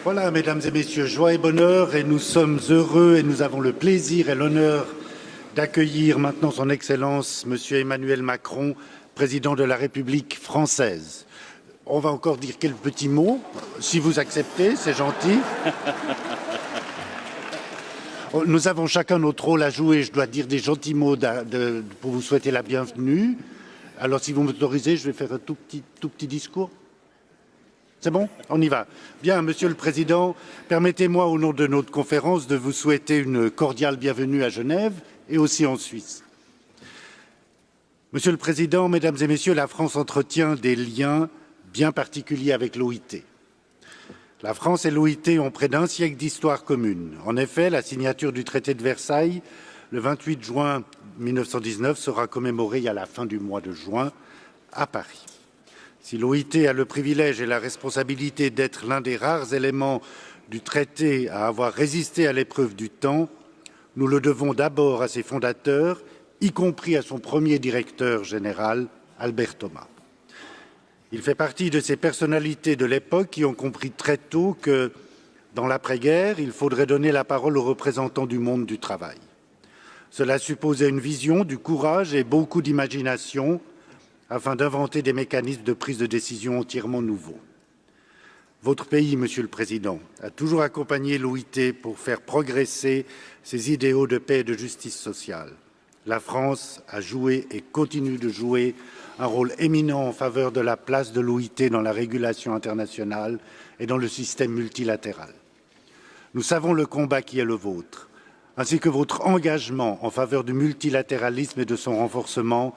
Voilà, mesdames et messieurs, joie et bonheur, et nous sommes heureux et nous avons le plaisir et l'honneur d'accueillir maintenant son Excellence, Monsieur Emmanuel Macron, président de la République française. On va encore dire quelques petits mots, si vous acceptez, c'est gentil. Nous avons chacun notre rôle à jouer, je dois dire des gentils mots pour vous souhaiter la bienvenue. Alors si vous m'autorisez, je vais faire un tout petit discours. C'est bon? On y va. Bien, Monsieur le Président, permettez-moi au nom de notre conférence de vous souhaiter une cordiale bienvenue à Genève et aussi en Suisse. Monsieur le Président, Mesdames et Messieurs, la France entretient des liens bien particuliers avec l'OIT. La France et l'OIT ont près d'un siècle d'histoire commune. En effet, la signature du traité de Versailles, le 28 juin 1919, sera commémorée à la fin du mois de juin à Paris. Si l'OIT a le privilège et la responsabilité d'être l'un des rares éléments du traité à avoir résisté à l'épreuve du temps, nous le devons d'abord à ses fondateurs, y compris à son premier directeur général, Albert Thomas. Il fait partie de ces personnalités de l'époque qui ont compris très tôt que, dans l'après-guerre, il faudrait donner la parole aux représentants du monde du travail. Cela supposait une vision, du courage et beaucoup d'imagination afin d'inventer des mécanismes de prise de décision entièrement nouveaux. Votre pays, Monsieur le Président, a toujours accompagné l'OIT pour faire progresser ses idéaux de paix et de justice sociale. La France a joué et continue de jouer un rôle éminent en faveur de la place de l'OIT dans la régulation internationale et dans le système multilatéral. Nous savons le combat qui est le vôtre, ainsi que votre engagement en faveur du multilatéralisme et de son renforcement,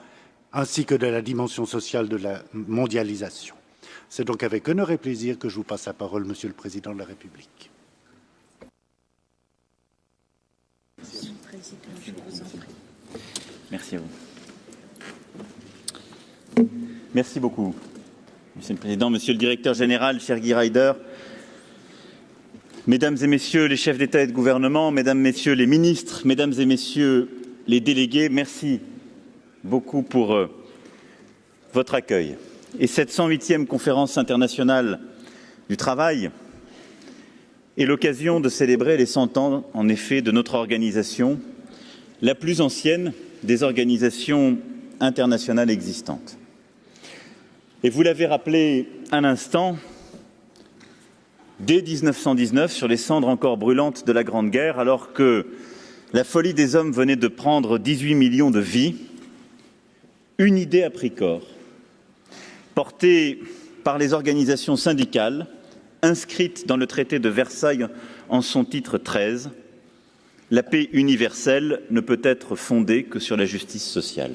ainsi que de la dimension sociale de la mondialisation. C'est donc avec honneur et plaisir que je vous passe la parole, Monsieur le Président de la République. Monsieur le Président, je vous en prie. Merci à vous. Merci beaucoup, Monsieur le Président, Monsieur le Directeur Général, cher Guy Ryder, Mesdames et Messieurs les chefs d'État et de gouvernement, Mesdames, Messieurs les ministres, Mesdames et Messieurs les délégués, merci beaucoup pour votre accueil. Et cette 108e conférence internationale du travail est l'occasion de célébrer les 100 ans, en effet, de notre organisation, la plus ancienne des organisations internationales existantes. Et vous l'avez rappelé un instant, dès 1919, sur les cendres encore brûlantes de la Grande Guerre, alors que la folie des hommes venait de prendre 18 millions de vies, une idée a pris corps, portée par les organisations syndicales, inscrite dans le traité de Versailles en son titre 13, la paix universelle ne peut être fondée que sur la justice sociale.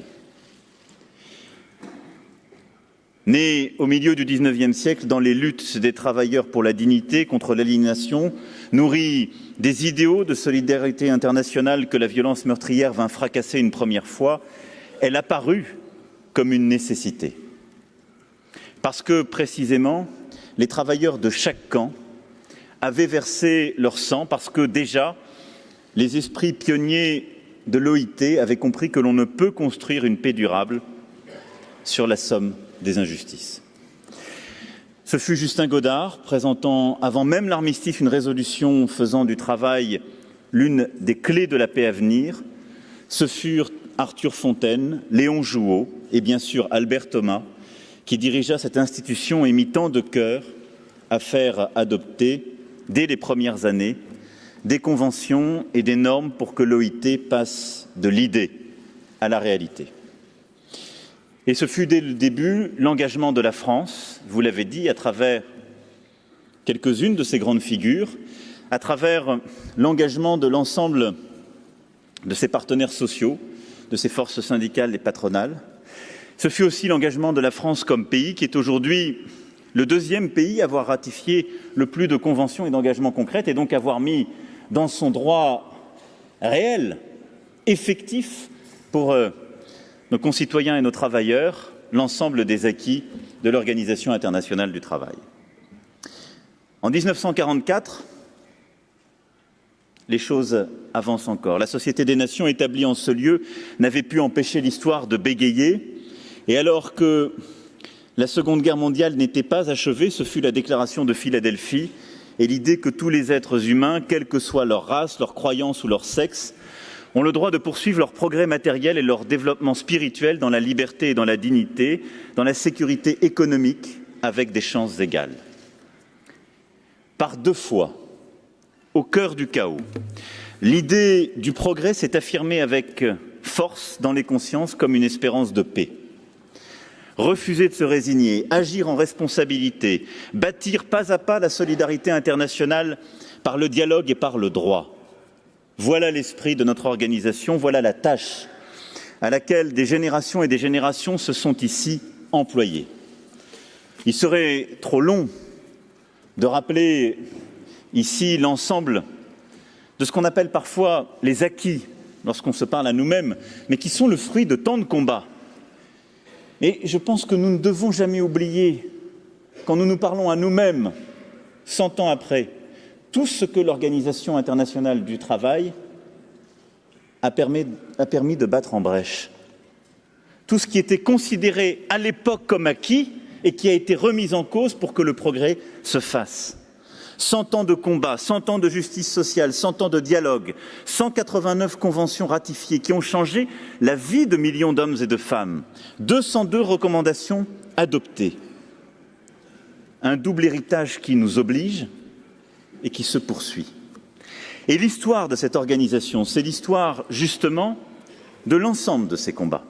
Née au milieu du XIXe siècle dans les luttes des travailleurs pour la dignité contre l'aliénation, nourrie des idéaux de solidarité internationale que la violence meurtrière vint fracasser une première fois, elle apparut comme une nécessité. Parce que, précisément, les travailleurs de chaque camp avaient versé leur sang, parce que déjà, les esprits pionniers de l'OIT avaient compris que l'on ne peut construire une paix durable sur la somme des injustices. Ce fut Justin Godard, présentant avant même l'armistice une résolution faisant du travail l'une des clés de la paix à venir. Ce furent Arthur Fontaine, Léon Jouot et bien sûr Albert Thomas qui dirigea cette institution et mit tant de cœur à faire adopter, dès les premières années, des conventions et des normes pour que l'OIT passe de l'idée à la réalité. Et ce fut dès le début l'engagement de la France, vous l'avez dit, à travers quelques-unes de ces grandes figures, à travers l'engagement de l'ensemble de ses partenaires sociaux, de ses forces syndicales et patronales. Ce fut aussi l'engagement de la France comme pays, qui est aujourd'hui le deuxième pays à avoir ratifié le plus de conventions et d'engagements concrets, et donc avoir mis dans son droit réel, effectif, pour nos concitoyens et nos travailleurs, l'ensemble des acquis de l'Organisation internationale du travail. En 1944, les choses avancent encore. La Société des Nations, établie en ce lieu, n'avait pu empêcher l'histoire de bégayer. Et alors que la Seconde Guerre mondiale n'était pas achevée, ce fut la déclaration de Philadelphie et l'idée que tous les êtres humains, quelle que soit leur race, leur croyance ou leur sexe, ont le droit de poursuivre leur progrès matériel et leur développement spirituel dans la liberté et dans la dignité, dans la sécurité économique, avec des chances égales. Par 2 fois, au cœur du chaos, l'idée du progrès s'est affirmée avec force dans les consciences comme une espérance de paix. Refuser de se résigner, agir en responsabilité, bâtir pas à pas la solidarité internationale par le dialogue et par le droit. Voilà l'esprit de notre organisation, voilà la tâche à laquelle des générations et des générations se sont ici employées. Il serait trop long de rappeler ici l'ensemble de ce qu'on appelle parfois les acquis lorsqu'on se parle à nous-mêmes, mais qui sont le fruit de tant de combats. Et je pense que nous ne devons jamais oublier, quand nous nous parlons à nous-mêmes, 100 ans après, tout ce que l'Organisation internationale du travail a permis de battre en brèche. Tout ce qui était considéré à l'époque comme acquis et qui a été remis en cause pour que le progrès se fasse. 100 ans de combat, 100 ans de justice sociale, 100 ans de dialogue, 189 conventions ratifiées qui ont changé la vie de millions d'hommes et de femmes, 202 recommandations adoptées. Un double héritage qui nous oblige et qui se poursuit. Et l'histoire de cette organisation, c'est l'histoire justement de l'ensemble de ces combats.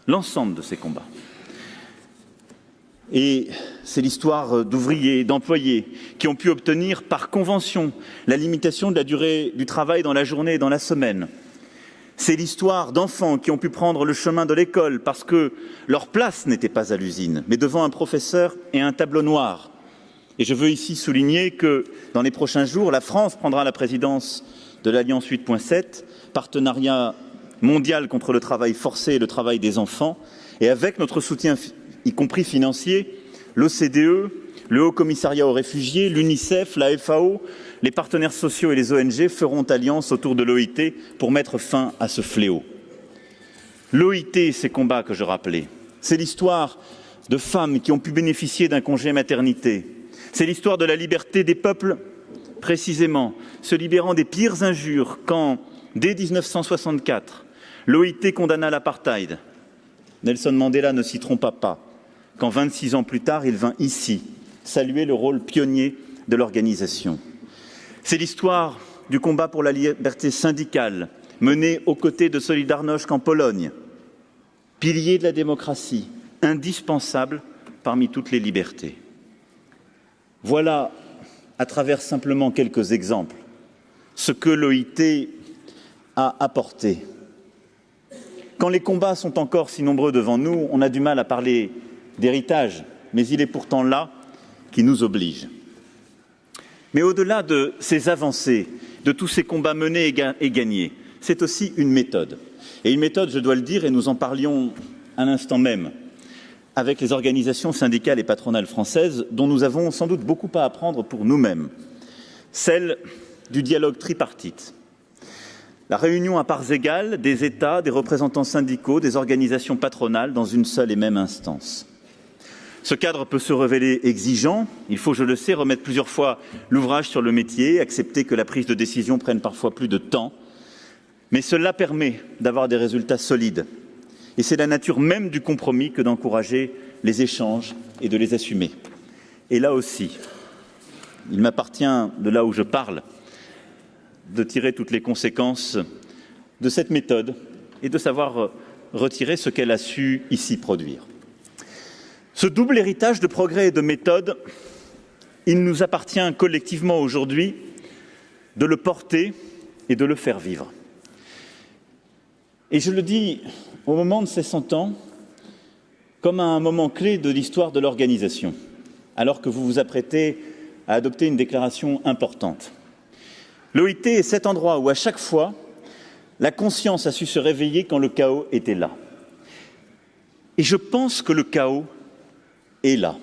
L'ensemble de ces combats. Et c'est l'histoire d'ouvriers, d'employés qui ont pu obtenir par convention la limitation de la durée du travail dans la journée et dans la semaine. C'est l'histoire d'enfants qui ont pu prendre le chemin de l'école parce que leur place n'était pas à l'usine, mais devant un professeur et un tableau noir. Et je veux ici souligner que dans les prochains jours, la France prendra la présidence de l'Alliance 8.7, partenariat mondial contre le travail forcé et le travail des enfants, et avec notre soutien y compris financier, l'OCDE, le Haut Commissariat aux réfugiés, l'UNICEF, la FAO, les partenaires sociaux et les ONG feront alliance autour de l'OIT pour mettre fin à ce fléau. L'OIT et ces combats que je rappelais, c'est l'histoire de femmes qui ont pu bénéficier d'un congé maternité, c'est l'histoire de la liberté des peuples, précisément, se libérant des pires injures quand, dès 1964, l'OIT condamna l'apartheid. Nelson Mandela ne s'y trompa pas quand 26 ans plus tard, il vint ici saluer le rôle pionnier de l'organisation. C'est l'histoire du combat pour la liberté syndicale mené aux côtés de Solidarność en Pologne, pilier de la démocratie, indispensable parmi toutes les libertés. Voilà, à travers simplement quelques exemples, ce que l'OIT a apporté. Quand les combats sont encore si nombreux devant nous, on a du mal à parler d'héritage, mais il est pourtant là qui nous oblige. Mais au-delà de ces avancées, de tous ces combats menés et gagnés, c'est aussi une méthode. Et une méthode, je dois le dire, et nous en parlions à l'instant même, avec les organisations syndicales et patronales françaises, dont nous avons sans doute beaucoup à apprendre pour nous-mêmes, celle du dialogue tripartite. La réunion à parts égales des États, des représentants syndicaux, des organisations patronales dans une seule et même instance. Ce cadre peut se révéler exigeant. Il faut, je le sais, remettre plusieurs fois l'ouvrage sur le métier, accepter que la prise de décision prenne parfois plus de temps. Mais cela permet d'avoir des résultats solides. Et c'est la nature même du compromis que d'encourager les échanges et de les assumer. Et là aussi, il m'appartient, de là où je parle, de tirer toutes les conséquences de cette méthode et de savoir retirer ce qu'elle a su ici produire. Ce double héritage de progrès et de méthode, il nous appartient collectivement aujourd'hui de le porter et de le faire vivre. Et je le dis au moment de ces 100 ans comme à un moment clé de l'histoire de l'organisation, alors que vous vous apprêtez à adopter une déclaration importante. L'OIT est cet endroit où, à chaque fois, la conscience a su se réveiller quand le chaos était là. Et je pense que le chaos est là.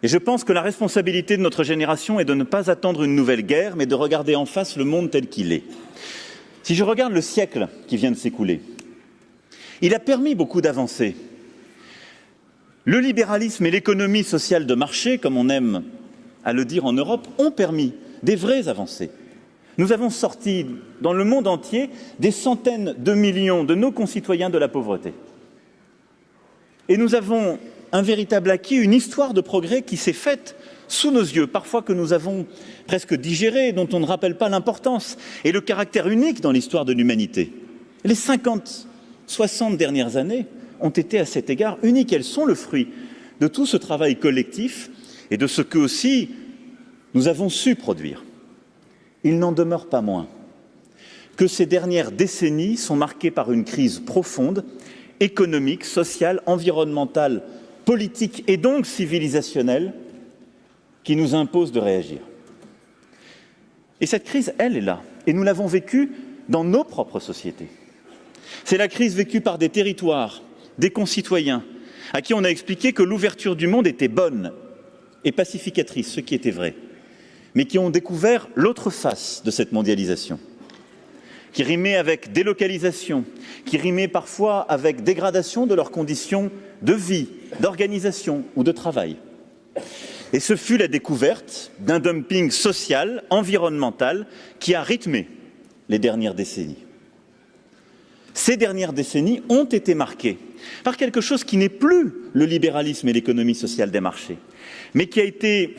Et je pense que la responsabilité de notre génération est de ne pas attendre une nouvelle guerre, mais de regarder en face le monde tel qu'il est. Si je regarde le siècle qui vient de s'écouler, il a permis beaucoup d'avancées. Le libéralisme et l'économie sociale de marché, comme on aime à le dire en Europe, ont permis des vraies avancées. Nous avons sorti dans le monde entier des centaines de millions de nos concitoyens de la pauvreté. Et nous avons un véritable acquis, une histoire de progrès qui s'est faite sous nos yeux, parfois que nous avons presque digéré, dont on ne rappelle pas l'importance et le caractère unique dans l'histoire de l'humanité. Les 50, 60 dernières années ont été à cet égard uniques. Elles sont le fruit de tout ce travail collectif et de ce que aussi nous avons su produire. Il n'en demeure pas moins que ces dernières décennies sont marquées par une crise profonde, économique, sociale, environnementale, politique et donc civilisationnelle, qui nous impose de réagir. Et cette crise, elle est là, et nous l'avons vécue dans nos propres sociétés. C'est la crise vécue par des territoires, des concitoyens, à qui on a expliqué que l'ouverture du monde était bonne et pacificatrice, ce qui était vrai, mais qui ont découvert l'autre face de cette mondialisation, qui rimait avec délocalisation, qui rimait parfois avec dégradation de leurs conditions de vie, d'organisation ou de travail. Et ce fut la découverte d'un dumping social, environnemental, qui a rythmé les dernières décennies. Ces dernières décennies ont été marquées par quelque chose qui n'est plus le libéralisme et l'économie sociale des marchés, mais qui a été,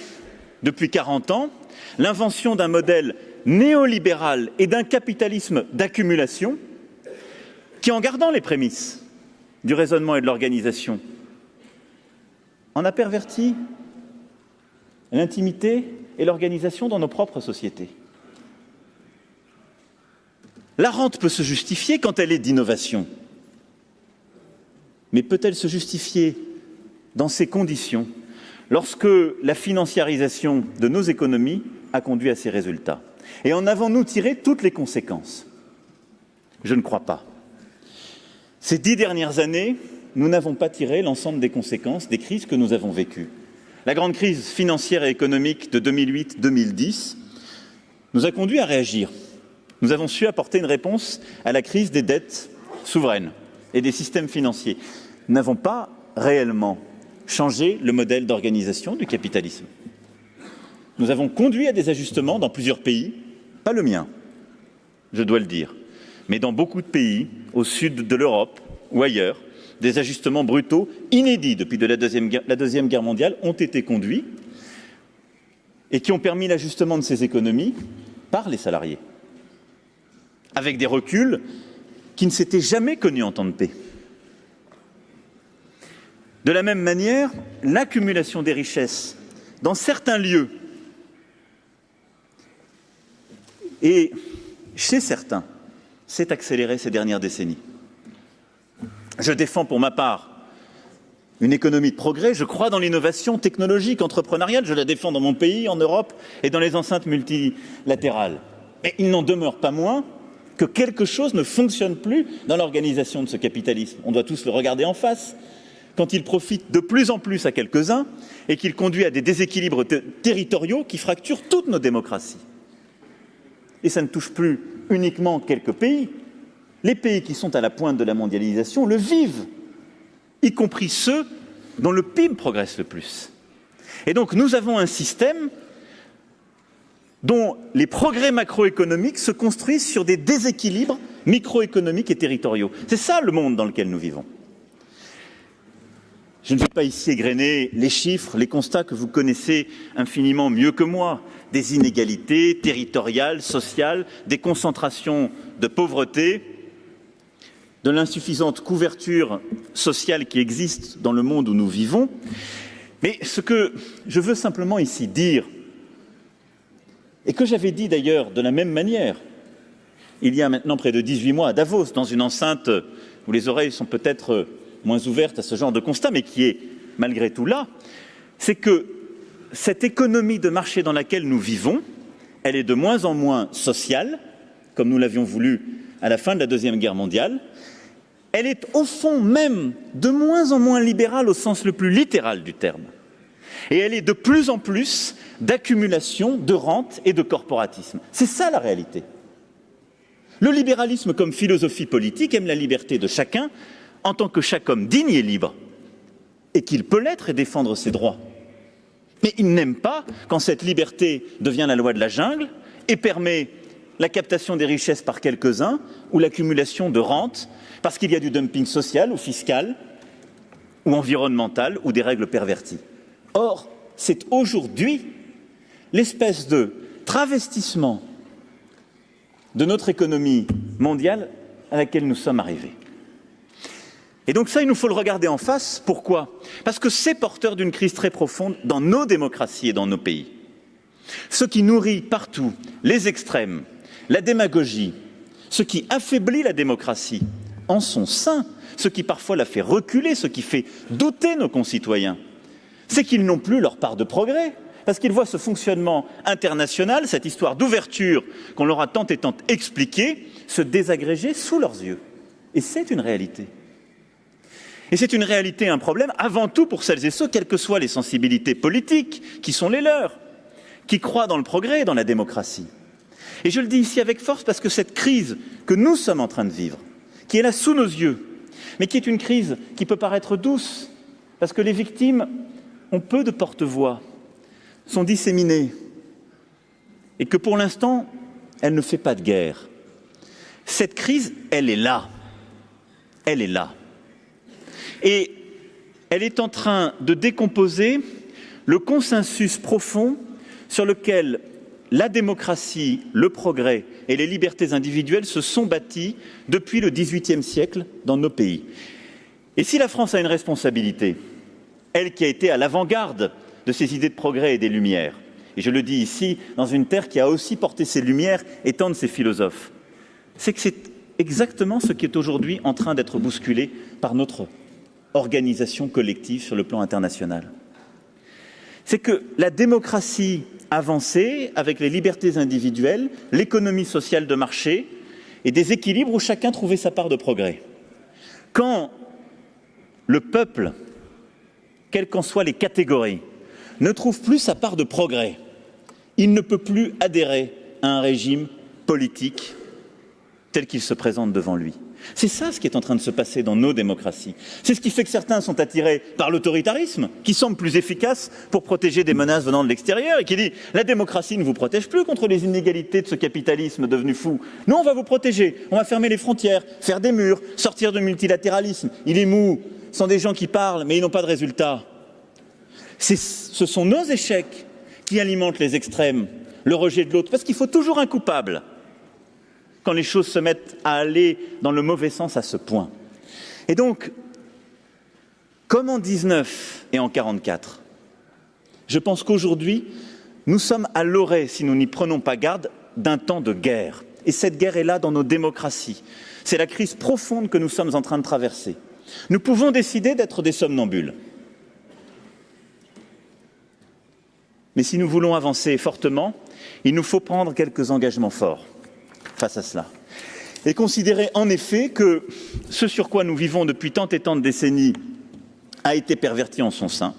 depuis 40 ans, l'invention d'un modèle néolibéral et d'un capitalisme d'accumulation qui, en gardant les prémices du raisonnement et de l'organisation, en a perverti l'intimité et l'organisation dans nos propres sociétés. La rente peut se justifier quand elle est d'innovation, mais peut-elle se justifier dans ces conditions lorsque la financiarisation de nos économies a conduit à ces résultats? Et en avons-nous tiré toutes les conséquences? Je ne crois pas. Ces 10 dernières années, nous n'avons pas tiré l'ensemble des conséquences des crises que nous avons vécues. La grande crise financière et économique de 2008-2010 nous a conduit à réagir. Nous avons su apporter une réponse à la crise des dettes souveraines et des systèmes financiers. Nous n'avons pas réellement changé le modèle d'organisation du capitalisme. Nous avons conduit à des ajustements dans plusieurs pays, pas le mien, je dois le dire, mais dans beaucoup de pays, au sud de l'Europe ou ailleurs, des ajustements brutaux, inédits depuis la Deuxième Guerre mondiale, ont été conduits et qui ont permis l'ajustement de ces économies par les salariés, avec des reculs qui ne s'étaient jamais connus en temps de paix. De la même manière, l'accumulation des richesses dans certains lieux et chez certains s'est accélérée ces dernières décennies. Je défends pour ma part une économie de progrès, je crois dans l'innovation technologique, entrepreneuriale, je la défends dans mon pays, en Europe et dans les enceintes multilatérales. Mais il n'en demeure pas moins que quelque chose ne fonctionne plus dans l'organisation de ce capitalisme. On doit tous le regarder en face. Quand il profite de plus en plus à quelques-uns et qu'il conduit à des déséquilibres territoriaux qui fracturent toutes nos démocraties. Et ça ne touche plus uniquement quelques pays. Les pays qui sont à la pointe de la mondialisation le vivent, y compris ceux dont le PIB progresse le plus. Et donc nous avons un système dont les progrès macroéconomiques se construisent sur des déséquilibres microéconomiques et territoriaux. C'est ça le monde dans lequel nous vivons. Je ne vais pas ici égrener les chiffres, les constats que vous connaissez infiniment mieux que moi, des inégalités territoriales, sociales, des concentrations de pauvreté, de l'insuffisante couverture sociale qui existe dans le monde où nous vivons. Mais ce que je veux simplement ici dire, et que j'avais dit d'ailleurs de la même manière, il y a maintenant près de 18 mois à Davos, dans une enceinte où les oreilles sont peut-être moins ouvertes à ce genre de constat, mais qui est malgré tout là, c'est que cette économie de marché dans laquelle nous vivons, elle est de moins en moins sociale, comme nous l'avions voulu à la fin de la Deuxième Guerre mondiale. Elle est au fond même de moins en moins libérale au sens le plus littéral du terme. Et elle est de plus en plus d'accumulation, de rente et de corporatisme. C'est ça la réalité. Le libéralisme comme philosophie politique aime la liberté de chacun en tant que chaque homme digne et libre, et qu'il peut l'être et défendre ses droits. Mais Et ils n'aiment pas quand cette liberté devient la loi de la jungle et permet la captation des richesses par quelques-uns ou l'accumulation de rentes parce qu'il y a du dumping social ou fiscal ou environnemental ou des règles perverties. Or, c'est aujourd'hui l'espèce de travestissement de notre économie mondiale à laquelle nous sommes arrivés. Et donc ça, il nous faut le regarder en face. Pourquoi? Parce que c'est porteur d'une crise très profonde dans nos démocraties et dans nos pays. Ce qui nourrit partout les extrêmes, la démagogie, ce qui affaiblit la démocratie en son sein, ce qui parfois la fait reculer, ce qui fait douter nos concitoyens, c'est qu'ils n'ont plus leur part de progrès, parce qu'ils voient ce fonctionnement international, cette histoire d'ouverture qu'on leur a tant et tant expliquée, se désagréger sous leurs yeux. Et c'est une réalité. Et c'est une réalité, un problème, avant tout pour celles et ceux, quelles que soient les sensibilités politiques qui sont les leurs, qui croient dans le progrès et dans la démocratie. Et je le dis ici avec force parce que cette crise que nous sommes en train de vivre, qui est là sous nos yeux, mais qui est une crise qui peut paraître douce, parce que les victimes ont peu de porte-voix, sont disséminées, et que pour l'instant, elle ne fait pas de guerre. Cette crise, elle est là. Elle est là. Et elle est en train de décomposer le consensus profond sur lequel la démocratie, le progrès et les libertés individuelles se sont bâtis depuis le XVIIIe siècle dans nos pays. Et si la France a une responsabilité, elle qui a été à l'avant-garde de ces idées de progrès et des Lumières, et je le dis ici, dans une terre qui a aussi porté ses Lumières et tant de ses philosophes, c'est que c'est exactement ce qui est aujourd'hui en train d'être bousculé par notre organisation collective sur le plan international. C'est que la démocratie avancée, avec les libertés individuelles, l'économie sociale de marché et des équilibres où chacun trouvait sa part de progrès. Quand le peuple, quelles qu'en soient les catégories, ne trouve plus sa part de progrès, il ne peut plus adhérer à un régime politique tel qu'il se présente devant lui. C'est ça ce qui est en train de se passer dans nos démocraties. C'est ce qui fait que certains sont attirés par l'autoritarisme, qui semble plus efficace pour protéger des menaces venant de l'extérieur, et qui dit « la démocratie ne vous protège plus contre les inégalités de ce capitalisme devenu fou. Nous, on va vous protéger, on va fermer les frontières, faire des murs, sortir de multilatéralisme. Il est mou, ce sont des gens qui parlent, mais ils n'ont pas de résultats. » Ce sont nos échecs qui alimentent les extrêmes, le rejet de l'autre, parce qu'il faut toujours un coupable quand les choses se mettent à aller dans le mauvais sens à ce point. Et donc, comme en 19 et en 44, je pense qu'aujourd'hui, nous sommes à l'orée, si nous n'y prenons pas garde, d'un temps de guerre. Et cette guerre est là dans nos démocraties. C'est la crise profonde que nous sommes en train de traverser. Nous pouvons décider d'être des somnambules. Mais si nous voulons avancer fortement, il nous faut prendre quelques engagements forts face à cela. Et considérer en effet que ce sur quoi nous vivons depuis tant et tant de décennies a été perverti en son sein,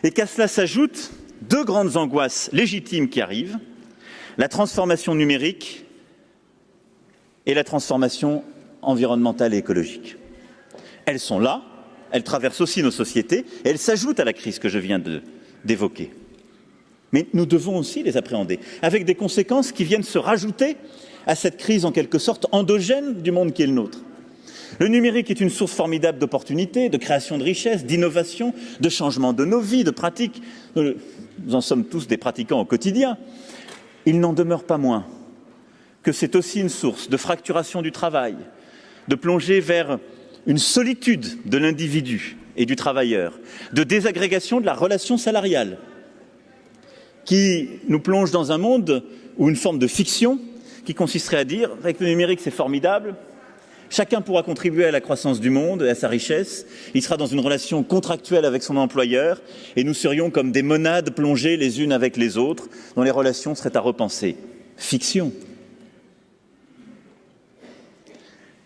et qu'à cela s'ajoutent deux grandes angoisses légitimes qui arrivent, la transformation numérique et la transformation environnementale et écologique. Elles sont là, elles traversent aussi nos sociétés, et elles s'ajoutent à la crise que je viens d'évoquer. Mais nous devons aussi les appréhender, avec des conséquences qui viennent se rajouter à cette crise en quelque sorte endogène du monde qui est le nôtre. Le numérique est une source formidable d'opportunités, de création de richesses, d'innovation, de changement de nos vies, de pratiques. Nous en sommes tous des pratiquants au quotidien. Il n'en demeure pas moins que c'est aussi une source de fracturation du travail, de plongée vers une solitude de l'individu et du travailleur, de désagrégation de la relation salariale, qui nous plonge dans un monde où une forme de fiction qui consisterait à dire « avec le numérique c'est formidable, chacun pourra contribuer à la croissance du monde et à sa richesse, il sera dans une relation contractuelle avec son employeur et nous serions comme des monades plongées les unes avec les autres dont les relations seraient à repenser. » Fiction.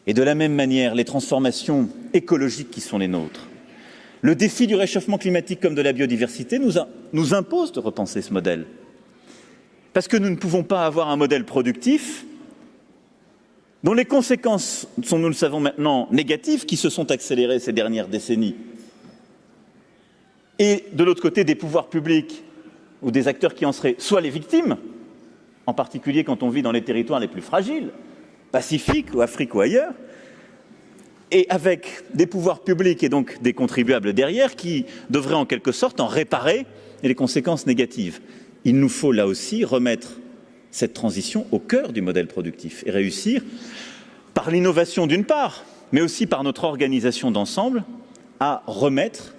Et de la même manière, les transformations écologiques qui sont les nôtres, le défi du réchauffement climatique comme de la biodiversité nous impose de repenser ce modèle. Parce que nous ne pouvons pas avoir un modèle productif dont les conséquences sont, nous le savons maintenant, négatives, qui se sont accélérées ces dernières décennies. Et de l'autre côté, des pouvoirs publics ou des acteurs qui en seraient soit les victimes, en particulier quand on vit dans les territoires les plus fragiles, Pacifique ou Afrique ou ailleurs, et avec des pouvoirs publics et donc des contribuables derrière qui devraient en quelque sorte en réparer les conséquences négatives. Il nous faut là aussi remettre cette transition au cœur du modèle productif et réussir, par l'innovation d'une part, mais aussi par notre organisation d'ensemble, à remettre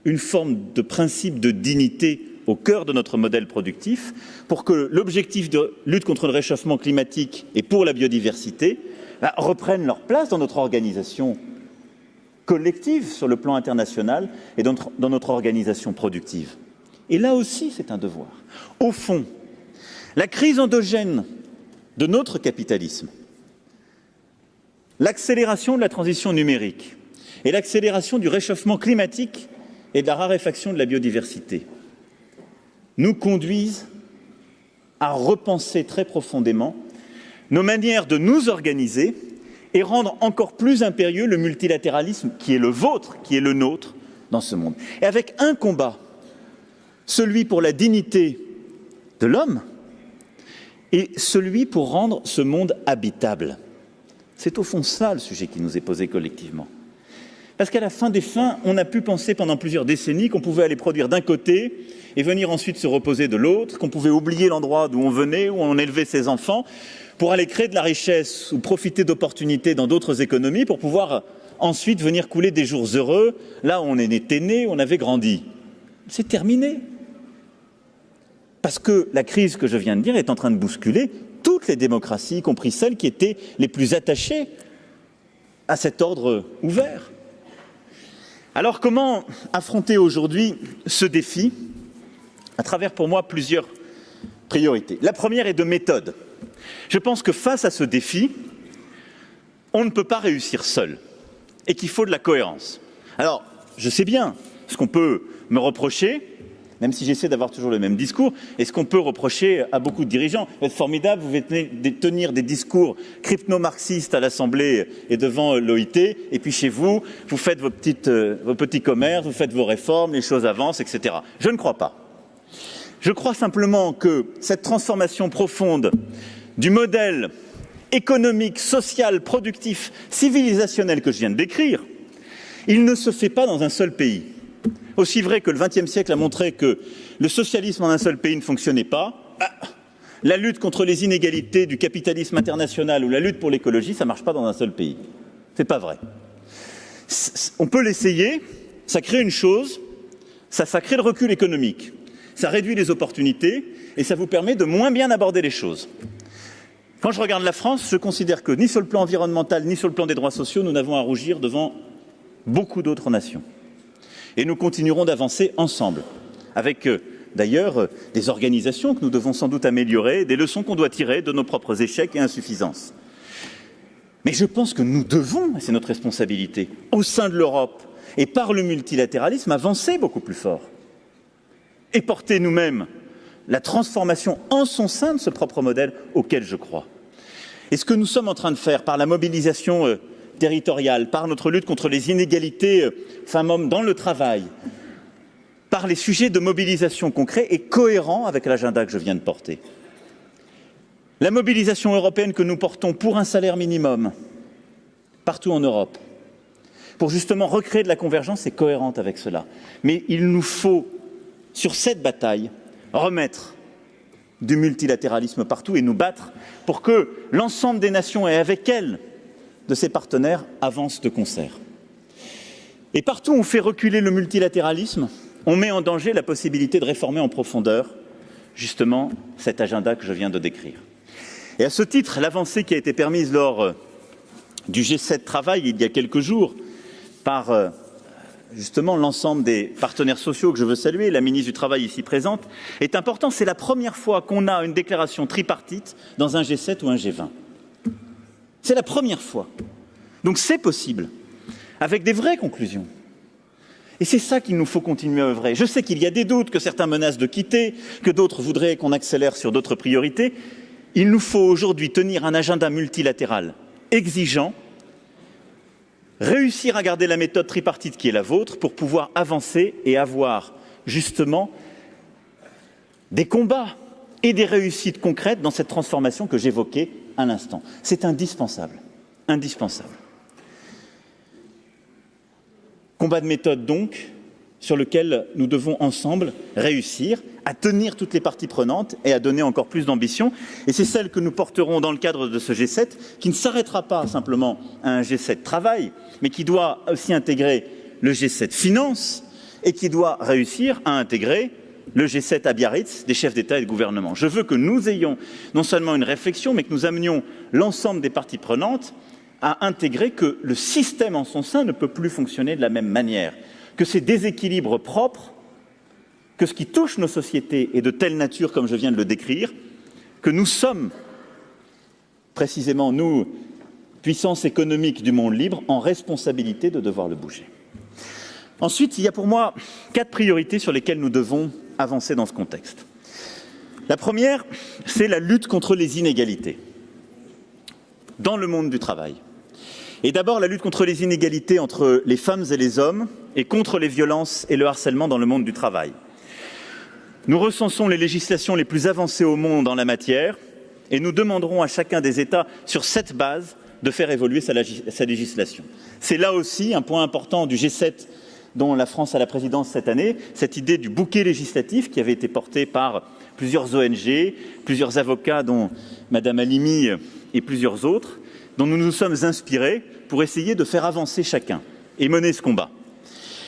une forme de principe de dignité au cœur de notre modèle productif pour que l'objectif de lutte contre le réchauffement climatique et pour la biodiversité reprennent leur place dans notre organisation collective sur le plan international et dans notre organisation productive. Et là aussi, c'est un devoir. Au fond, la crise endogène de notre capitalisme, l'accélération de la transition numérique et l'accélération du réchauffement climatique et de la raréfaction de la biodiversité nous conduisent à repenser très profondément nos manières de nous organiser et rendre encore plus impérieux le multilatéralisme qui est le vôtre, qui est le nôtre dans ce monde. Et avec un combat, celui pour la dignité de l'homme et celui pour rendre ce monde habitable. C'est au fond ça le sujet qui nous est posé collectivement. Parce qu'à la fin des fins, on a pu penser pendant plusieurs décennies qu'on pouvait aller produire d'un côté et venir ensuite se reposer de l'autre, qu'on pouvait oublier l'endroit d'où on venait, où on élevait ses enfants, pour aller créer de la richesse ou profiter d'opportunités dans d'autres économies pour pouvoir ensuite venir couler des jours heureux, là où on était né, où on avait grandi. C'est terminé. Parce que la crise que je viens de dire est en train de bousculer toutes les démocraties, y compris celles qui étaient les plus attachées à cet ordre ouvert. Alors comment affronter aujourd'hui ce défi à travers pour moi plusieurs priorités. La première est de méthode. Je pense que face à ce défi, on ne peut pas réussir seul et qu'il faut de la cohérence. Alors, je sais bien ce qu'on peut me reprocher, même si j'essaie d'avoir toujours le même discours, et ce qu'on peut reprocher à beaucoup de dirigeants. Vous êtes formidables, vous venez de tenir des discours crypto-marxistes à l'Assemblée et devant l'OIT, et puis chez vous, vous faites vos petits commerces, vous faites vos réformes, les choses avancent, etc. Je ne crois pas. Je crois simplement que cette transformation profonde du modèle économique, social, productif, civilisationnel que je viens de décrire, il ne se fait pas dans un seul pays. Aussi vrai que le XXe siècle a montré que le socialisme en un seul pays ne fonctionnait pas, la lutte contre les inégalités du capitalisme international ou la lutte pour l'écologie, ça ne marche pas dans un seul pays. C'est pas vrai. On peut l'essayer, ça crée une chose, ça crée le recul économique, ça réduit les opportunités et ça vous permet de moins bien aborder les choses. Quand je regarde la France, je considère que ni sur le plan environnemental, ni sur le plan des droits sociaux, nous n'avons à rougir devant beaucoup d'autres nations. Et nous continuerons d'avancer ensemble, avec d'ailleurs des organisations que nous devons sans doute améliorer, des leçons qu'on doit tirer de nos propres échecs et insuffisances. Mais je pense que nous devons, et c'est notre responsabilité, au sein de l'Europe et par le multilatéralisme, avancer beaucoup plus fort et porter nous-mêmes la transformation en son sein de ce propre modèle auquel je crois. Et ce que nous sommes en train de faire par la mobilisation territoriale, par notre lutte contre les inégalités femmes-hommes dans le travail, par les sujets de mobilisation concrets est cohérent avec l'agenda que je viens de porter. La mobilisation européenne que nous portons pour un salaire minimum partout en Europe, pour justement recréer de la convergence, est cohérente avec cela. Mais il nous faut, sur cette bataille, remettre du multilatéralisme partout et nous battre pour que l'ensemble des nations et avec elles de ses partenaires avancent de concert. Et partout où on fait reculer le multilatéralisme, on met en danger la possibilité de réformer en profondeur justement cet agenda que je viens de décrire. Et à ce titre, l'avancée qui a été permise lors du G7 Travail il y a quelques jours par justement l'ensemble des partenaires sociaux que je veux saluer, la ministre du Travail ici présente, est important. C'est la première fois qu'on a une déclaration tripartite dans un G7 ou un G20. C'est la première fois. Donc c'est possible, avec des vraies conclusions. Et c'est ça qu'il nous faut continuer à œuvrer. Je sais qu'il y a des doutes, que certains menacent de quitter, que d'autres voudraient qu'on accélère sur d'autres priorités. Il nous faut aujourd'hui tenir un agenda multilatéral exigeant, réussir à garder la méthode tripartite qui est la vôtre pour pouvoir avancer et avoir justement des combats et des réussites concrètes dans cette transformation que j'évoquais à l'instant. C'est indispensable, indispensable. Combat de méthode donc, sur lequel nous devons ensemble réussir à tenir toutes les parties prenantes et à donner encore plus d'ambition. Et c'est celle que nous porterons dans le cadre de ce G7, qui ne s'arrêtera pas simplement à un G7 travail, mais qui doit aussi intégrer le G7 finance et qui doit réussir à intégrer le G7 à Biarritz des chefs d'État et de gouvernement. Je veux que nous ayons non seulement une réflexion, mais que nous amenions l'ensemble des parties prenantes à intégrer que le système en son sein ne peut plus fonctionner de la même manière, que ces déséquilibres propres, que ce qui touche nos sociétés est de telle nature, comme je viens de le décrire, que nous sommes, précisément nous, puissance économique du monde libre, en responsabilité de devoir le bouger. Ensuite, il y a pour moi 4 priorités sur lesquelles nous devons avancer dans ce contexte. La première, c'est la lutte contre les inégalités dans le monde du travail. Et d'abord, la lutte contre les inégalités entre les femmes et les hommes et contre les violences et le harcèlement dans le monde du travail. Nous recensons les législations les plus avancées au monde en la matière et nous demanderons à chacun des États, sur cette base, de faire évoluer sa législation. C'est là aussi un point important du G7 dont la France a la présidence cette année, cette idée du bouquet législatif qui avait été porté par plusieurs ONG, plusieurs avocats, dont Madame Halimi et plusieurs autres, dont nous nous sommes inspirés pour essayer de faire avancer chacun et mener ce combat.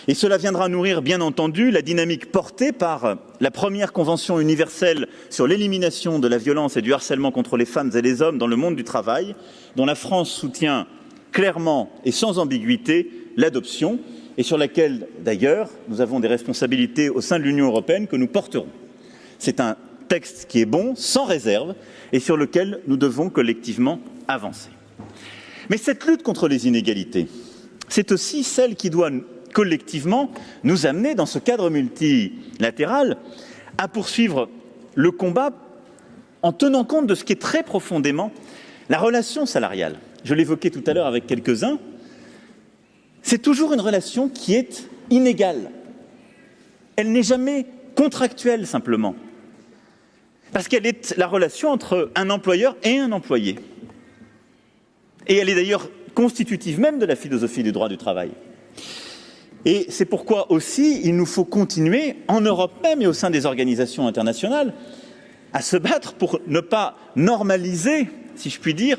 Et cela viendra nourrir, bien entendu, la dynamique portée par la première convention universelle sur l'élimination de la violence et du harcèlement contre les femmes et les hommes dans le monde du travail, dont la France soutient clairement et sans ambiguïté l'adoption, et sur laquelle, d'ailleurs, nous avons des responsabilités au sein de l'Union européenne que nous porterons. C'est un texte qui est bon, sans réserve, et sur lequel nous devons collectivement avancer. Mais cette lutte contre les inégalités, c'est aussi celle qui doit collectivement nous amener, dans ce cadre multilatéral, à poursuivre le combat en tenant compte de ce qui est très profondément la relation salariale. Je l'évoquais tout à l'heure avec quelques-uns. C'est toujours une relation qui est inégale. Elle n'est jamais contractuelle, simplement. Parce qu'elle est la relation entre un employeur et un employé. Et elle est d'ailleurs constitutive même de la philosophie du droit du travail. Et c'est pourquoi aussi il nous faut continuer, en Europe même et au sein des organisations internationales, à se battre pour ne pas normaliser, si je puis dire,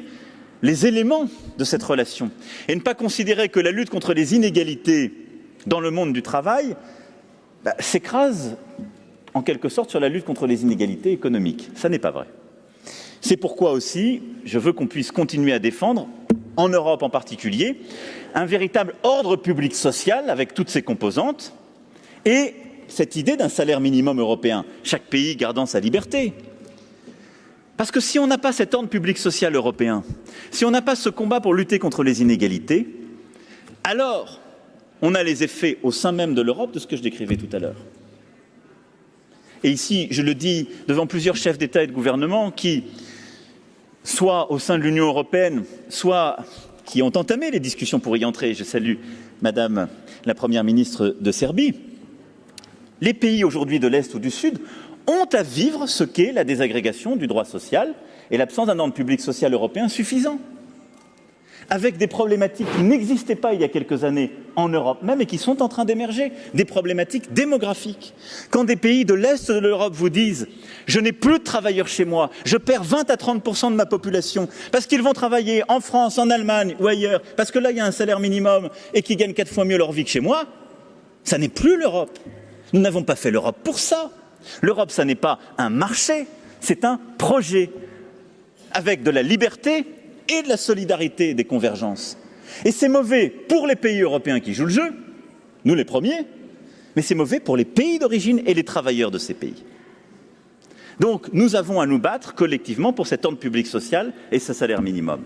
les éléments de cette relation et ne pas considérer que la lutte contre les inégalités dans le monde du travail s'écrase en quelque sorte sur la lutte contre les inégalités économiques. Ça n'est pas vrai. C'est pourquoi aussi je veux qu'on puisse continuer à défendre, en Europe en particulier, un véritable ordre public social avec toutes ses composantes et cette idée d'un salaire minimum européen, chaque pays gardant sa liberté. Parce que si on n'a pas cet ordre public social européen, si on n'a pas ce combat pour lutter contre les inégalités, alors on a les effets au sein même de l'Europe de ce que je décrivais tout à l'heure. Et ici, je le dis devant plusieurs chefs d'État et de gouvernement qui, soit au sein de l'Union européenne, soit qui ont entamé les discussions pour y entrer, je salue Madame la Première ministre de Serbie, les pays aujourd'hui de l'Est ou du Sud ont à vivre ce qu'est la désagrégation du droit social et l'absence d'un ordre public social européen suffisant, avec des problématiques qui n'existaient pas il y a quelques années en Europe même et qui sont en train d'émerger, des problématiques démographiques. Quand des pays de l'Est de l'Europe vous disent « je n'ai plus de travailleurs chez moi, je perds 20 à 30% de ma population parce qu'ils vont travailler en France, en Allemagne ou ailleurs, parce que là il y a un salaire minimum et qu'ils gagnent 4 fois mieux leur vie que chez moi », ça n'est plus l'Europe. Nous n'avons pas fait l'Europe pour ça. L'Europe, ça n'est pas un marché, c'est un projet, avec de la liberté et de la solidarité et des convergences. Et c'est mauvais pour les pays européens qui jouent le jeu, nous les premiers, mais c'est mauvais pour les pays d'origine et les travailleurs de ces pays. Donc, nous avons à nous battre collectivement pour cet ordre public social et ce salaire minimum.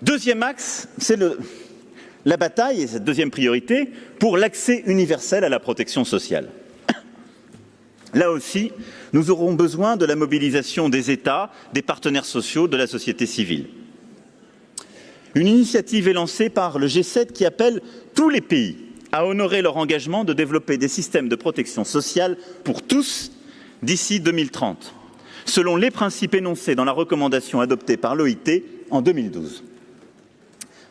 Deuxième axe, c'est la bataille, et cette deuxième priorité, pour l'accès universel à la protection sociale. Là aussi, nous aurons besoin de la mobilisation des États, des partenaires sociaux, de la société civile. Une initiative est lancée par le G7 qui appelle tous les pays à honorer leur engagement de développer des systèmes de protection sociale pour tous, d'ici 2030, selon les principes énoncés dans la recommandation adoptée par l'OIT en 2012.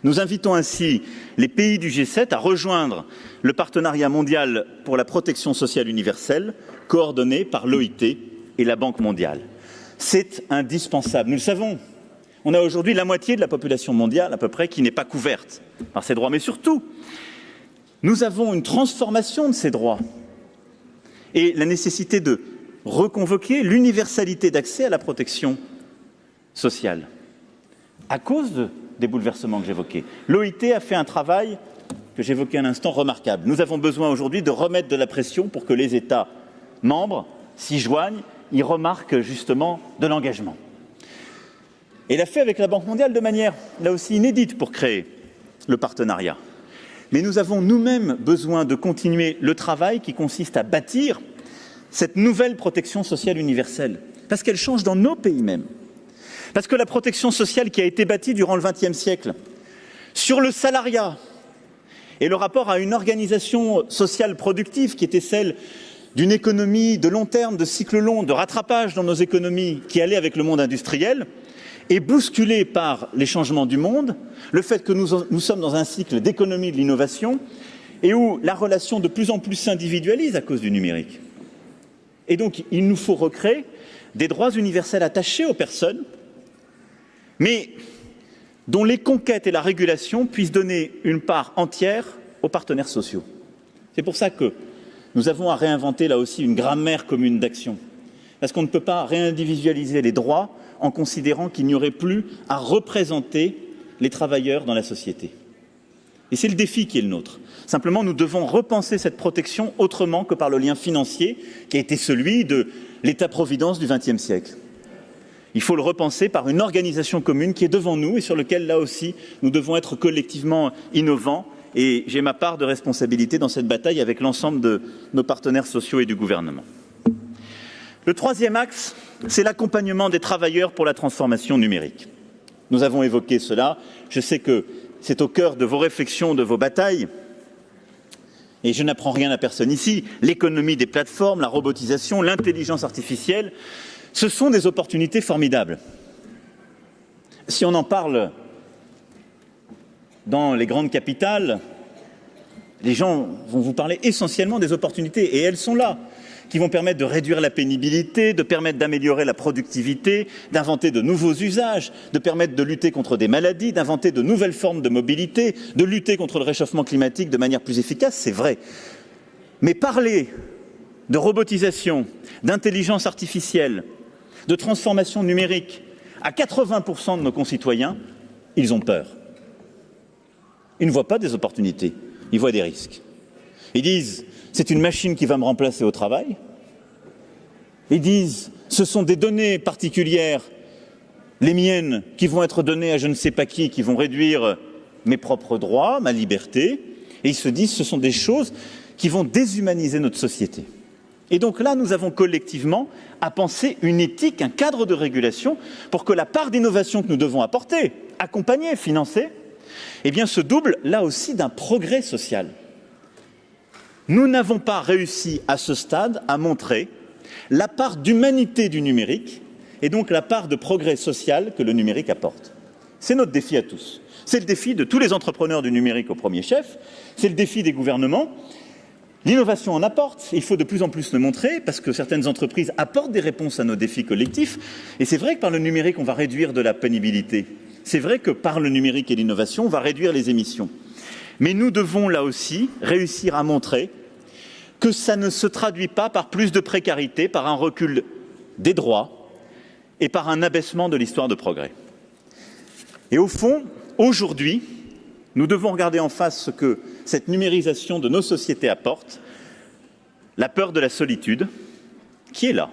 Nous invitons ainsi les pays du G7 à rejoindre le partenariat mondial pour la protection sociale universelle, coordonné par l'OIT et la Banque mondiale. C'est indispensable. Nous le savons. On a aujourd'hui la moitié de la population mondiale, à peu près, qui n'est pas couverte par ces droits. Mais surtout, nous avons une transformation de ces droits et la nécessité de reconvoquer l'universalité d'accès à la protection sociale à cause des bouleversements que j'évoquais. L'OIT a fait un travail que j'évoquais à l'instant remarquable. Nous avons besoin aujourd'hui de remettre de la pression pour que les États membres s'y joignent, y remarquent justement de l'engagement. Et l'a fait avec la Banque mondiale de manière, là aussi, inédite pour créer le partenariat. Mais nous avons nous-mêmes besoin de continuer le travail qui consiste à bâtir cette nouvelle protection sociale universelle, parce qu'elle change dans nos pays mêmes. Parce que la protection sociale qui a été bâtie durant le XXe siècle, sur le salariat et le rapport à une organisation sociale productive qui était celle d'une économie de long terme, de cycle long, de rattrapage dans nos économies qui allait avec le monde industriel, est bousculée par les changements du monde, le fait que nous sommes dans un cycle d'économie de l'innovation et où la relation de plus en plus s'individualise à cause du numérique. Et donc, il nous faut recréer des droits universels attachés aux personnes, mais dont les conquêtes et la régulation puissent donner une part entière aux partenaires sociaux. C'est pour ça que nous avons à réinventer là aussi une grammaire commune d'action, parce qu'on ne peut pas réindividualiser les droits en considérant qu'il n'y aurait plus à représenter les travailleurs dans la société. Et c'est le défi qui est le nôtre. Simplement, nous devons repenser cette protection autrement que par le lien financier qui a été celui de l'État-providence du XXe siècle. Il faut le repenser par une organisation commune qui est devant nous et sur laquelle, là aussi, nous devons être collectivement innovants. Et j'ai ma part de responsabilité dans cette bataille avec l'ensemble de nos partenaires sociaux et du gouvernement. Le troisième axe, c'est l'accompagnement des travailleurs pour la transformation numérique. Nous avons évoqué cela. Je sais que c'est au cœur de vos réflexions, de vos batailles. Et je n'apprends rien à personne ici. L'économie des plateformes, la robotisation, l'intelligence artificielle, ce sont des opportunités formidables. Si on en parle dans les grandes capitales, les gens vont vous parler essentiellement des opportunités, et elles sont là, qui vont permettre de réduire la pénibilité, de permettre d'améliorer la productivité, d'inventer de nouveaux usages, de permettre de lutter contre des maladies, d'inventer de nouvelles formes de mobilité, de lutter contre le réchauffement climatique de manière plus efficace, c'est vrai. Mais parler de robotisation, d'intelligence artificielle, de transformation numérique à 80% de nos concitoyens, ils ont peur. Ils ne voient pas des opportunités, ils voient des risques. Ils disent « c'est une machine qui va me remplacer au travail ». Ils disent « ce sont des données particulières, les miennes, qui vont être données à je ne sais pas qui vont réduire mes propres droits, ma liberté ». Et ils se disent « ce sont des choses qui vont déshumaniser notre société ». Et donc là, nous avons collectivement à penser une éthique, un cadre de régulation pour que la part d'innovation que nous devons apporter, accompagner, financer, eh bien, se double là aussi d'un progrès social. Nous n'avons pas réussi à ce stade à montrer la part d'humanité du numérique et donc la part de progrès social que le numérique apporte. C'est notre défi à tous. C'est le défi de tous les entrepreneurs du numérique au premier chef, c'est le défi des gouvernements. L'innovation en apporte, il faut de plus en plus le montrer parce que certaines entreprises apportent des réponses à nos défis collectifs et c'est vrai que par le numérique on va réduire de la pénibilité. C'est vrai que par le numérique et l'innovation on va réduire les émissions. Mais nous devons là aussi réussir à montrer que ça ne se traduit pas par plus de précarité, par un recul des droits et par un abaissement de l'histoire de progrès. Et au fond, aujourd'hui, nous devons regarder en face ce que cette numérisation de nos sociétés apporte, la peur de la solitude, qui est là,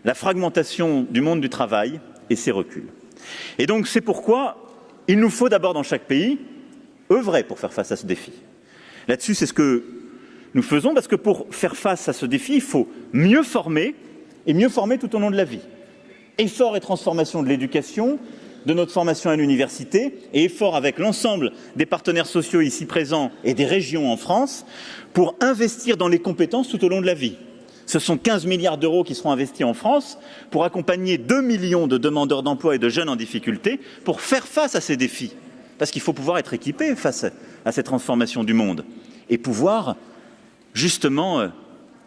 la fragmentation du monde du travail et ses reculs. Et donc c'est pourquoi il nous faut d'abord dans chaque pays œuvrer pour faire face à ce défi. Là-dessus, c'est ce que nous faisons, parce que pour faire face à ce défi, il faut mieux former, et mieux former tout au long de la vie. Effort et transformation de l'éducation, de notre formation à l'université, et effort avec l'ensemble des partenaires sociaux ici présents et des régions en France, pour investir dans les compétences tout au long de la vie. Ce sont 15 milliards d'euros qui seront investis en France pour accompagner 2 millions de demandeurs d'emploi et de jeunes en difficulté pour faire face à ces défis. Parce qu'il faut pouvoir être équipé face à cette transformation du monde et pouvoir justement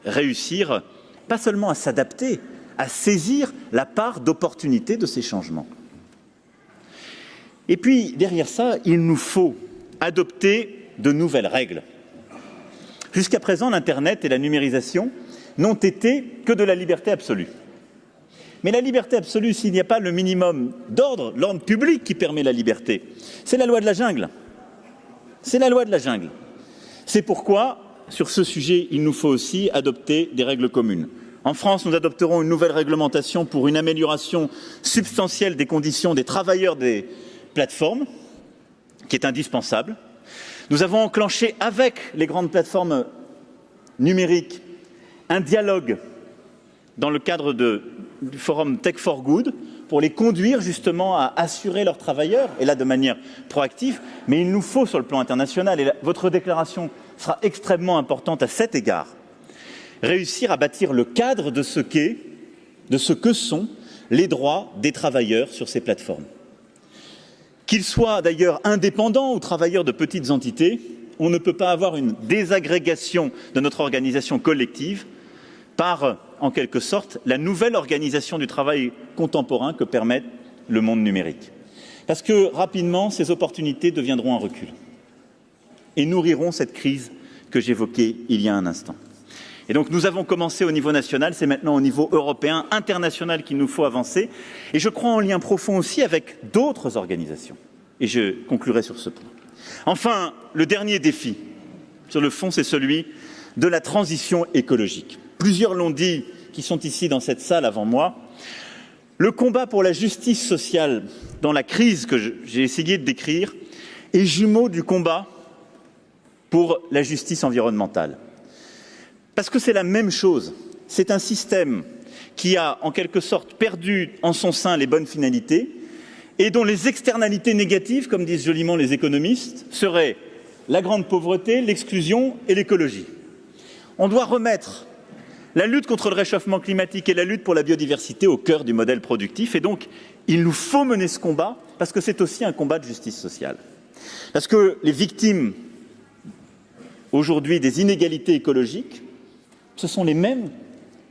réussir, pas seulement à s'adapter, à saisir la part d'opportunité de ces changements. Et puis, derrière ça, il nous faut adopter de nouvelles règles. Jusqu'à présent, l'Internet et la numérisation n'ont été que de la liberté absolue. Mais la liberté absolue, s'il n'y a pas le minimum d'ordre, l'ordre public qui permet la liberté, c'est la loi de la jungle. C'est la loi de la jungle. C'est pourquoi, sur ce sujet, il nous faut aussi adopter des règles communes. En France, nous adopterons une nouvelle réglementation pour une amélioration substantielle des conditions des travailleurs des plateformes, qui est indispensable. Nous avons enclenché avec les grandes plateformes numériques un dialogue dans le cadre du forum Tech for Good pour les conduire justement à assurer leurs travailleurs, et là de manière proactive, mais il nous faut sur le plan international, et votre déclaration sera extrêmement importante à cet égard, réussir à bâtir le cadre de ce que sont les droits des travailleurs sur ces plateformes. Qu'ils soient d'ailleurs indépendants ou travailleurs de petites entités, on ne peut pas avoir une désagrégation de notre organisation collective par, en quelque sorte, la nouvelle organisation du travail contemporain que permet le monde numérique. Parce que, rapidement, ces opportunités deviendront un recul et nourriront cette crise que j'évoquais il y a un instant. Et donc, nous avons commencé au niveau national, c'est maintenant au niveau européen, international qu'il nous faut avancer. Et je crois en lien profond aussi avec d'autres organisations. Et je conclurai sur ce point. Enfin, le dernier défi, sur le fond, c'est celui de la transition écologique. Plusieurs l'ont dit, qui sont ici dans cette salle avant moi. Le combat pour la justice sociale dans la crise que j'ai essayé de décrire est jumeau du combat pour la justice environnementale. Parce que c'est la même chose. C'est un système qui a, en quelque sorte, perdu en son sein les bonnes finalités et dont les externalités négatives, comme disent joliment les économistes, seraient la grande pauvreté, l'exclusion et l'écologie. On doit remettre la lutte contre le réchauffement climatique et la lutte pour la biodiversité au cœur du modèle productif. Et donc, il nous faut mener ce combat parce que c'est aussi un combat de justice sociale. Parce que les victimes, aujourd'hui, des inégalités écologiques, ce sont les mêmes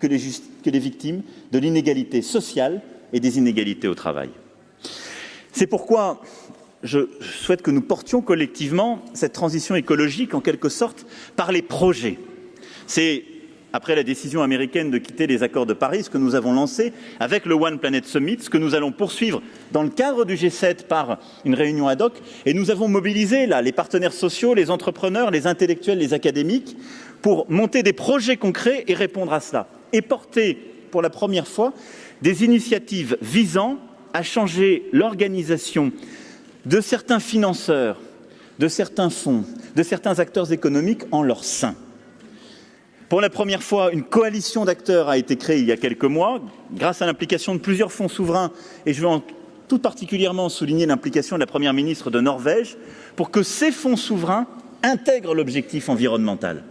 que les victimes de l'inégalité sociale et des inégalités au travail. C'est pourquoi je souhaite que nous portions collectivement cette transition écologique, en quelque sorte, par les projets. C'est, après la décision américaine de quitter les accords de Paris, ce que nous avons lancé avec le One Planet Summit, ce que nous allons poursuivre dans le cadre du G7 par une réunion ad hoc. Et nous avons mobilisé là les partenaires sociaux, les entrepreneurs, les intellectuels, les académiques, pour monter des projets concrets et répondre à cela. Et porter, pour la première fois, des initiatives visant à changer l'organisation de certains financeurs, de certains fonds, de certains acteurs économiques en leur sein. Pour la première fois, une coalition d'acteurs a été créée il y a quelques mois, grâce à l'implication de plusieurs fonds souverains, et je veux tout particulièrement souligner l'implication de la Première ministre de Norvège, pour que ces fonds souverains intègrent l'objectif environnemental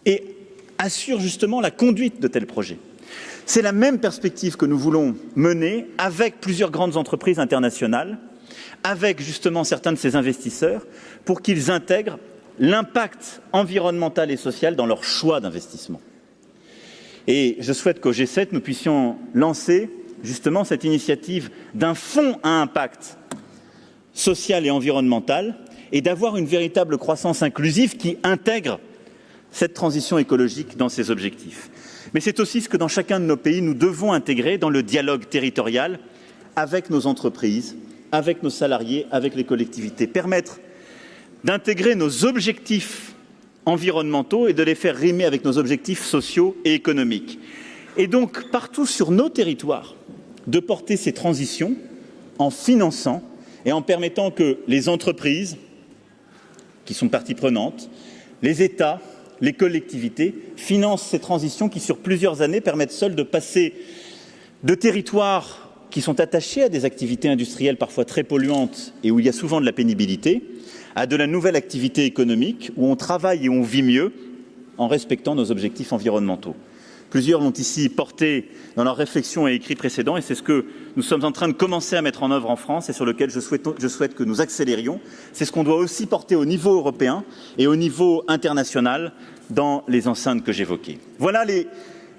et assurent justement la conduite de tels projets. C'est la même perspective que nous voulons mener avec plusieurs grandes entreprises internationales, avec justement certains de ces investisseurs, pour qu'ils intègrent l'impact environnemental et social dans leur choix d'investissement. Et je souhaite qu'au G7, nous puissions lancer justement cette initiative d'un fonds à impact social et environnemental et d'avoir une véritable croissance inclusive qui intègre cette transition écologique dans ses objectifs. Mais c'est aussi ce que dans chacun de nos pays, nous devons intégrer dans le dialogue territorial avec nos entreprises, avec nos salariés, avec les collectivités. Permettre d'intégrer nos objectifs environnementaux et de les faire rimer avec nos objectifs sociaux et économiques. Et donc, partout sur nos territoires, de porter ces transitions en finançant et en permettant que les entreprises, qui sont parties prenantes, les États, les collectivités financent ces transitions qui, sur plusieurs années, permettent seules de passer de territoires qui sont attachés à des activités industrielles parfois très polluantes et où il y a souvent de la pénibilité, à de la nouvelle activité économique, où on travaille et on vit mieux, en respectant nos objectifs environnementaux. Plusieurs l'ont ici porté dans leurs réflexions et écrits précédents, et c'est ce que nous sommes en train de commencer à mettre en œuvre en France et sur lequel je souhaite que nous accélérions. C'est ce qu'on doit aussi porter au niveau européen et au niveau international dans les enceintes que j'évoquais. Voilà les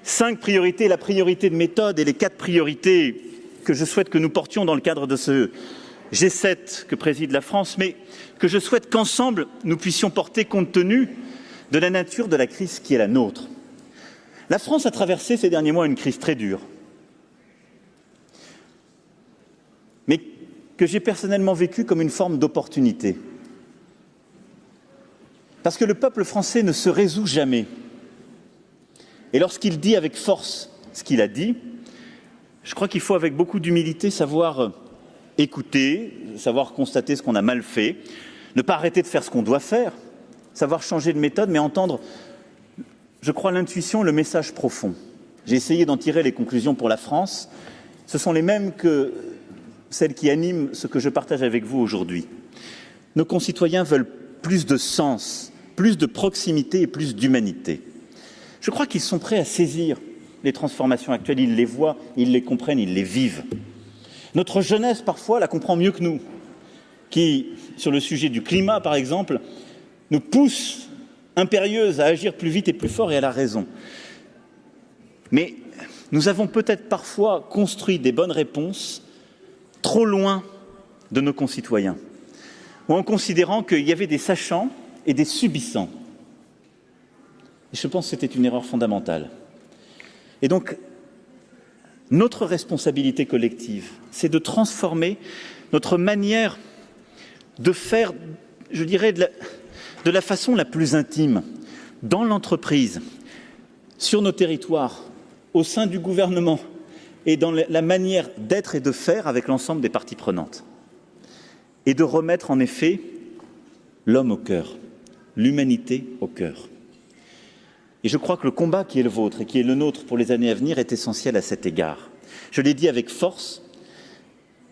5 priorités, la priorité de méthode et les 4 priorités que je souhaite que nous portions dans le cadre de ce G7 que préside la France, mais que je souhaite qu'ensemble nous puissions porter compte tenu de la nature de la crise qui est la nôtre. La France a traversé ces derniers mois une crise très dure, mais que j'ai personnellement vécue comme une forme d'opportunité. Parce que le peuple français ne se résout jamais. Et lorsqu'il dit avec force ce qu'il a dit, je crois qu'il faut avec beaucoup d'humilité savoir écouter, savoir constater ce qu'on a mal fait, ne pas arrêter de faire ce qu'on doit faire, savoir changer de méthode, mais entendre, je crois, l'intuition, le message profond. J'ai essayé d'en tirer les conclusions pour la France. Ce sont les mêmes que celles qui animent ce que je partage avec vous aujourd'hui. Nos concitoyens veulent plus de sens, plus de proximité et plus d'humanité. Je crois qu'ils sont prêts à saisir les transformations actuelles. Ils les voient, ils les comprennent, ils les vivent. Notre jeunesse, parfois, la comprend mieux que nous, qui, sur le sujet du climat, par exemple, nous pousse impérieuse à agir plus vite et plus fort, et elle a raison. Mais nous avons peut-être parfois construit des bonnes réponses trop loin de nos concitoyens, ou en considérant qu'il y avait des sachants et des subissants. Et je pense que c'était une erreur fondamentale. Et donc, notre responsabilité collective, c'est de transformer notre manière de faire, je dirais, de la façon la plus intime, dans l'entreprise, sur nos territoires, au sein du gouvernement et dans la manière d'être et de faire avec l'ensemble des parties prenantes. Et de remettre en effet l'homme au cœur, l'humanité au cœur. Et je crois que le combat qui est le vôtre et qui est le nôtre pour les années à venir est essentiel à cet égard. Je l'ai dit avec force,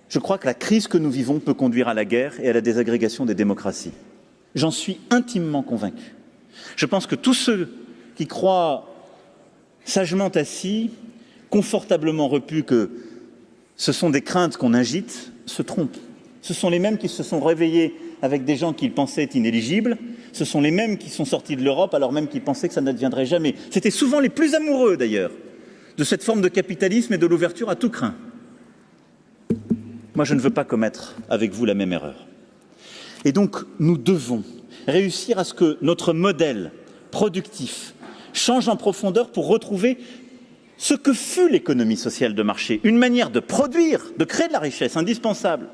je crois que la crise que nous vivons peut conduire à la guerre et à la désagrégation des démocraties. J'en suis intimement convaincu. Je pense que tous ceux qui croient sagement assis, confortablement repus que ce sont des craintes qu'on agite, se trompent. Ce sont les mêmes qui se sont réveillés avec des gens qu'ils pensaient inéligibles. Ce sont les mêmes qui sont sortis de l'Europe alors même qu'ils pensaient que ça n'adviendrait jamais. C'était souvent les plus amoureux d'ailleurs de cette forme de capitalisme et de l'ouverture à tout craint. Moi, je ne veux pas commettre avec vous la même erreur. Et donc, nous devons réussir à ce que notre modèle productif change en profondeur pour retrouver ce que fut l'économie sociale de marché, une manière de produire, de créer de la richesse indispensable,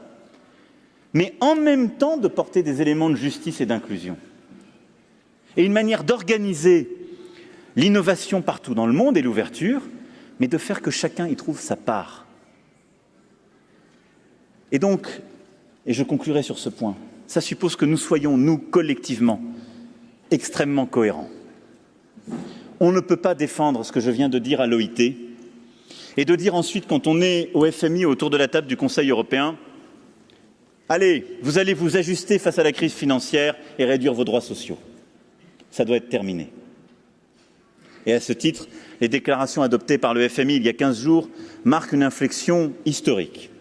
mais en même temps de porter des éléments de justice et d'inclusion. Et une manière d'organiser l'innovation partout dans le monde et l'ouverture, mais de faire que chacun y trouve sa part. Et donc, et je conclurai sur ce point, ça suppose que nous soyons, nous, collectivement, extrêmement cohérents. On ne peut pas défendre ce que je viens de dire à l'OIT et de dire ensuite, quand on est au FMI, autour de la table du Conseil européen, allez, vous allez vous ajuster face à la crise financière et réduire vos droits sociaux. Ça doit être terminé. Et à ce titre, les déclarations adoptées par le FMI il y a 15 jours marquent une inflexion historique.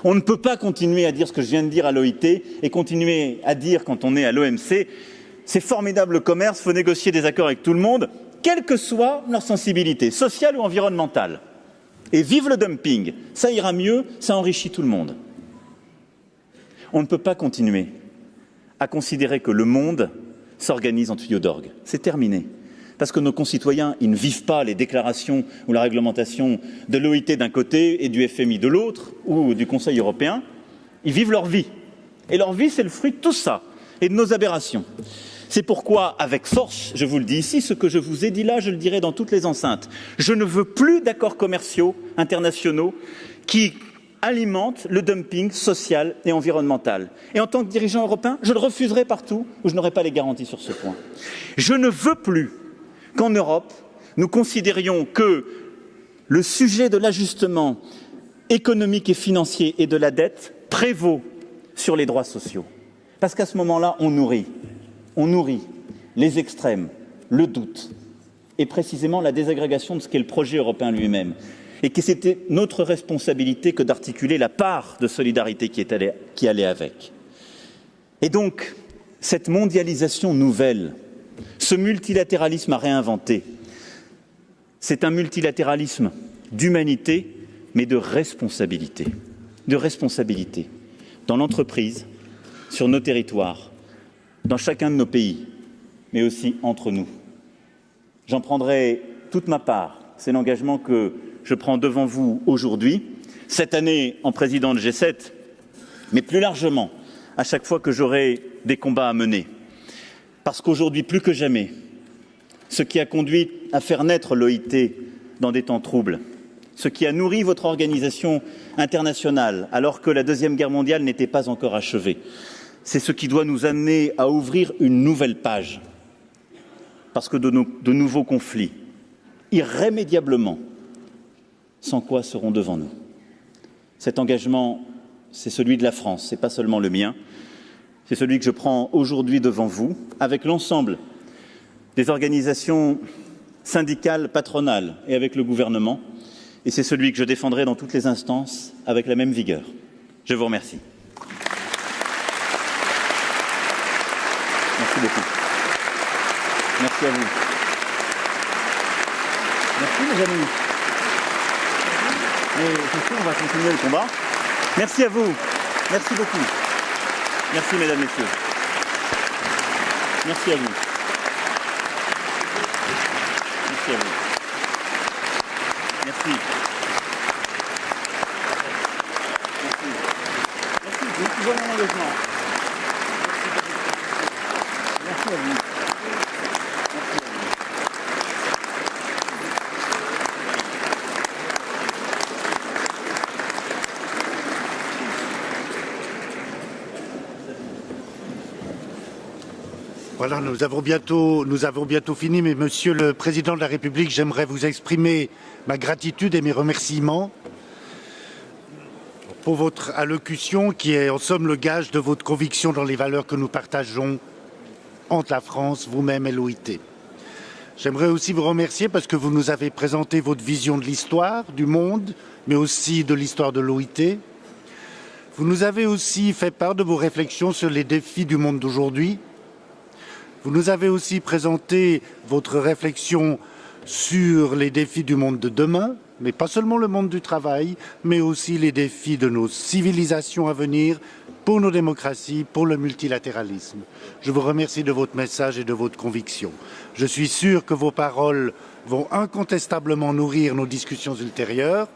On ne peut pas continuer à dire ce que je viens de dire à l'OIT et continuer à dire, quand on est à l'OMC, c'est formidable le commerce, il faut négocier des accords avec tout le monde, quelle que soit leur sensibilité, sociale ou environnementale. Et vive le dumping, ça ira mieux, ça enrichit tout le monde. On ne peut pas continuer à considérer que le monde s'organise en tuyaux d'orgue. C'est terminé. Parce que nos concitoyens, ils ne vivent pas les déclarations ou la réglementation de l'OIT d'un côté et du FMI de l'autre, ou du Conseil européen. Ils vivent leur vie. Et leur vie, c'est le fruit de tout ça, et de nos aberrations. C'est pourquoi, avec force, je vous le dis ici, ce que je vous ai dit là, je le dirai dans toutes les enceintes. Je ne veux plus d'accords commerciaux internationaux qui alimentent le dumping social et environnemental. Et en tant que dirigeant européen, je le refuserai partout où je n'aurai pas les garanties sur ce point. Je ne veux plus qu'en Europe, nous considérions que le sujet de l'ajustement économique et financier et de la dette prévaut sur les droits sociaux. Parce qu'à ce moment-là, on nourrit les extrêmes, le doute et précisément la désagrégation de ce qu'est le projet européen lui-même. Et que c'était notre responsabilité que d'articuler la part de solidarité qui allait avec. Et donc, cette mondialisation nouvelle, ce multilatéralisme à réinventer, c'est un multilatéralisme d'humanité, mais de responsabilité. De responsabilité dans l'entreprise, sur nos territoires, dans chacun de nos pays, mais aussi entre nous. J'en prendrai toute ma part. C'est l'engagement que je prends devant vous aujourd'hui, cette année en président de G7, mais plus largement, à chaque fois que j'aurai des combats à mener. Parce qu'aujourd'hui, plus que jamais, ce qui a conduit à faire naître l'OIT dans des temps troubles, ce qui a nourri votre organisation internationale alors que la Deuxième Guerre mondiale n'était pas encore achevée, c'est ce qui doit nous amener à ouvrir une nouvelle page. Parce que de nouveaux conflits, irrémédiablement, sans quoi seront devant nous. Cet engagement, c'est celui de la France, ce n'est pas seulement le mien, c'est celui que je prends aujourd'hui devant vous, avec l'ensemble des organisations syndicales, patronales et avec le gouvernement, et c'est celui que je défendrai dans toutes les instances avec la même vigueur. Je vous remercie. Merci beaucoup. Merci à vous. Merci mes amis. Et c'est sûr, on va continuer le combat. Merci à vous. Merci beaucoup. Merci mesdames, messieurs. Merci à vous. Merci à vous. Merci. Merci. Merci. Merci pour mon engagement. Merci à vous. Voilà, nous avons bientôt fini, mais Monsieur le Président de la République, j'aimerais vous exprimer ma gratitude et mes remerciements pour votre allocution qui est en somme le gage de votre conviction dans les valeurs que nous partageons entre la France, vous-même et l'OIT. J'aimerais aussi vous remercier parce que vous nous avez présenté votre vision de l'histoire, du monde, mais aussi de l'histoire de l'OIT. Vous nous avez aussi fait part de vos réflexions sur les défis du monde d'aujourd'hui. Vous nous avez aussi présenté votre réflexion sur les défis du monde de demain, mais pas seulement le monde du travail, mais aussi les défis de nos civilisations à venir, pour nos démocraties, pour le multilatéralisme. Je vous remercie de votre message et de votre conviction. Je suis sûr que vos paroles vont incontestablement nourrir nos discussions ultérieures.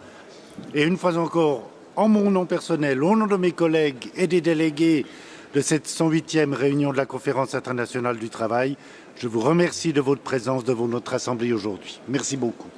Et une fois encore, en mon nom personnel, au nom de mes collègues et des délégués de cette 108e réunion de la Conférence internationale du travail, je vous remercie de votre présence devant notre Assemblée aujourd'hui. Merci beaucoup.